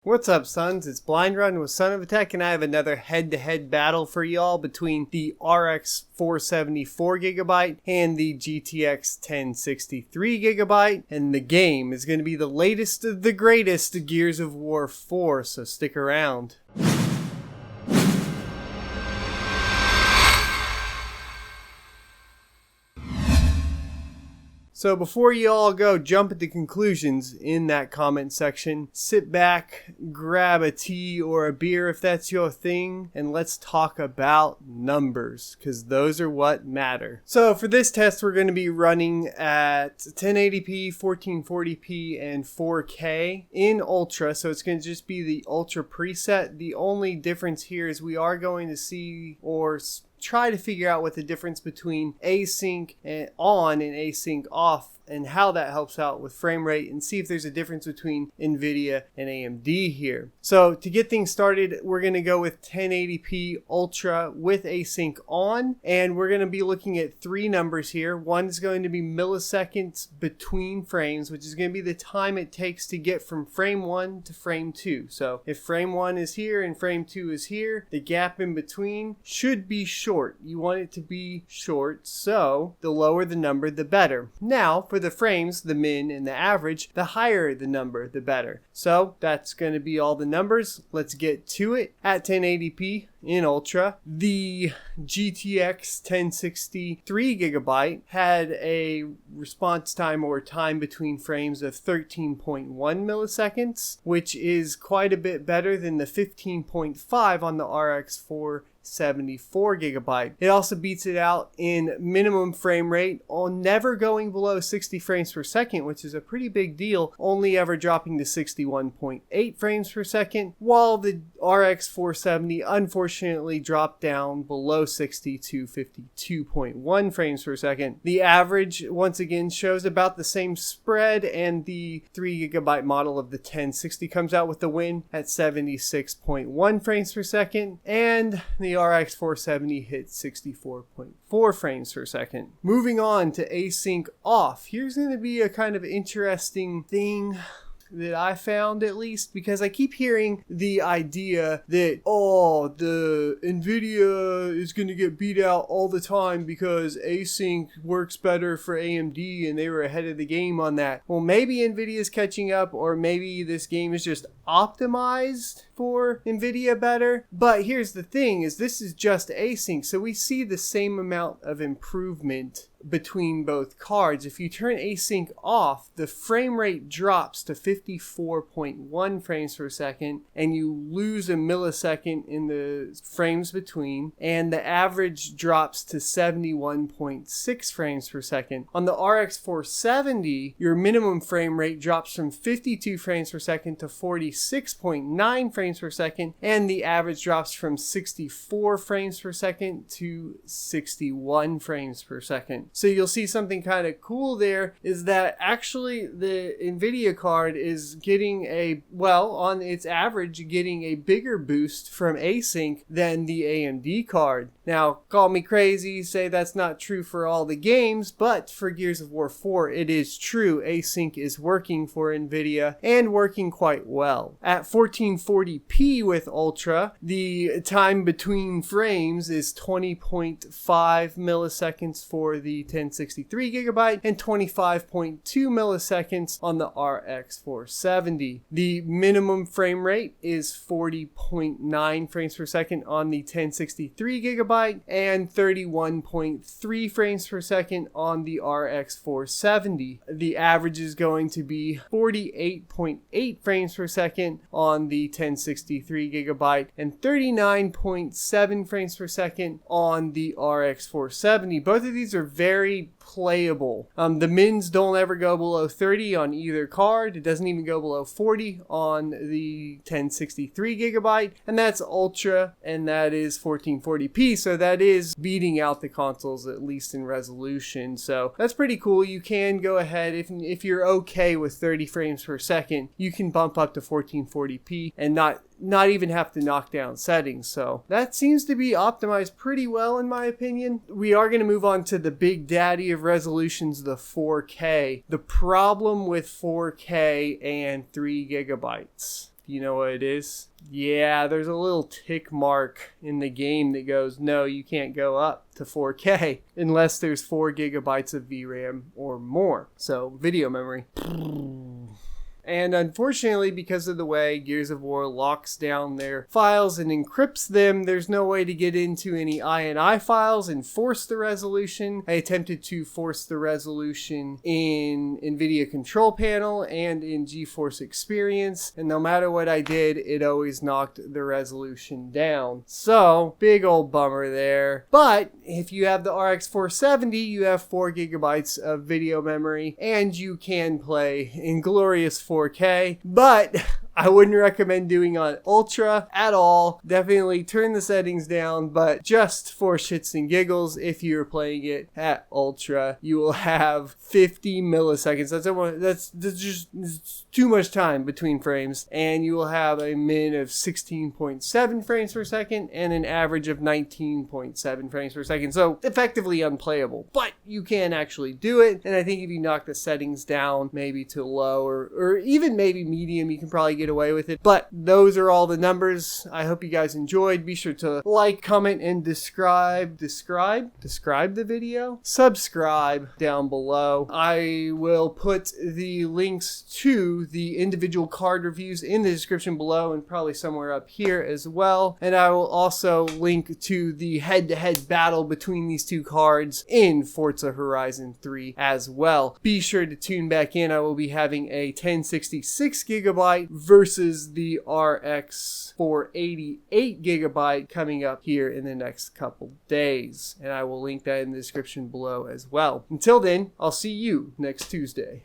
What's up, sons? It's Blind Run with Son of a Tech, and I have another head-to-head battle for y'all between the RX 470 4GB and the GTX 1063GB, and the game is going to be the latest of the greatest Gears of War 4, so stick around. So before you all go jump at the conclusions in that comment section, sit back, grab a tea or a beer if that's your thing, and let's talk about numbers, because those are what matter. So for this test, we're going to be running at 1080p, 1440p, and 4K in Ultra, so it's going to just be the Ultra preset. The only difference here is we are going to see or try to figure out what the difference between async and on and async off and how that helps out with frame rate, and see if there's a difference between NVIDIA and AMD here. So to get things started, we're going to go with 1080p Ultra with async on, and we're going to be looking at three numbers here. One is going to be milliseconds between frames, which is going to be the time it takes to get from frame 1 to frame 2. So if frame 1 is here and frame 2 is here, the gap in between should be short. You want it to be short, so the lower the number, the better. Now, for the frames, the min and the average, the higher the number, the better. So that's going to be all the numbers. Let's get to it. At 1080p in Ultra, the GTX 1063GB had a response time or time between frames of 13.1 milliseconds, which is quite a bit better than the 15.5 on the RX 474GB. It also beats it out in minimum frame rate on never going below 60 frames per second, which is a pretty big deal, only ever dropping to 61.8 frames per second, while the RX 470 unfortunately dropped down below 60 to 52.1 frames per second. The average once again shows about the same spread, and the 3GB model of the 1060 comes out with the win at 76.1 frames per second, and the RX 470 hit 64.4 frames per second. Moving on to async off. Here's going to be a kind of interesting thing that I found, at least, because I keep hearing the idea that, oh, the NVIDIA is going to get beat out all the time because async works better for AMD and they were ahead of the game on that. Well, maybe NVIDIA is catching up, or maybe this game is just optimized for NVIDIA better. But here's the thing, is this is just async, so we see the same amount of improvement between both cards. If you turn async off, the frame rate drops to 54.1 frames per second, and you lose a millisecond in the frames between, and the average drops to 71.6 frames per second. On the RX 470, your minimum frame rate drops from 52 frames per second to 46.9 frames per second, and the average drops from 64 frames per second to 61 frames per second. So you'll see something kind of cool there, is that actually the NVIDIA card is getting on its average, getting a bigger boost from async than the AMD card. Now, call me crazy, say that's not true for all the games, but for Gears of War 4, it is true. Async is working for NVIDIA, and working quite well. At 1440p with Ultra, the time between frames is 20.5 milliseconds for the 1063GB and 25.2 milliseconds on the RX 470. The minimum frame rate is 40.9 frames per second on the 1063GB and 31.3 frames per second on the RX 470. The average is going to be 48.8 frames per second on the 1063GB and 39.7 frames per second on the RX 470. Both of these are very playable. The mins don't ever go below 30 on either card. It doesn't even go below 40 on the 1063GB, and that's Ultra, and that is 1440p, so that is beating out the consoles, at least in resolution. So that's pretty cool. You can go ahead, if you're okay with 30 frames per second, you can bump up to 1440p and not even have to knock down settings. So that seems to be optimized pretty well, in my opinion. We are going to move on to the big daddy of resolutions, the 4K. The problem with 4K and 3 gigabytes. Do you know what it is? Yeah, there's a little tick mark in the game that goes, no, you can't go up to 4K unless there's 4 gigabytes of VRAM or more. So, video memory. And unfortunately, because of the way Gears of War locks down their files and encrypts them, there's no way to get into any INI files and force the resolution. I attempted to force the resolution in NVIDIA Control Panel and in GeForce Experience, and no matter what I did, it always knocked the resolution down. So, big old bummer there. But if you have the RX 470, you have 4 gigabytes of video memory, and you can play in glorious 4K, but I wouldn't recommend doing on Ultra at all. Definitely turn the settings down, but just for shits and giggles, if you're playing it at Ultra, you will have 50 milliseconds. That's just too much time between frames, and you will have a min of 16.7 frames per second and an average of 19.7 frames per second. So effectively unplayable, but you can actually do it. And I think if you knock the settings down maybe to low or even maybe medium, you can probably get away with it. But those are all the numbers. I hope you guys enjoyed. Be sure to like, comment, and describe the video. Subscribe down below. I will put the links to the individual card reviews in the description below and probably somewhere up here as well. And I will also link to the head-to-head battle between these two cards in Forza Horizon 3 as well. Be sure to tune back in. I will be having a 1066 gigabyte versus the RX 488 gigabyte coming up here in the next couple days. And I will link that in the description below as well. Until then, I'll see you next Tuesday.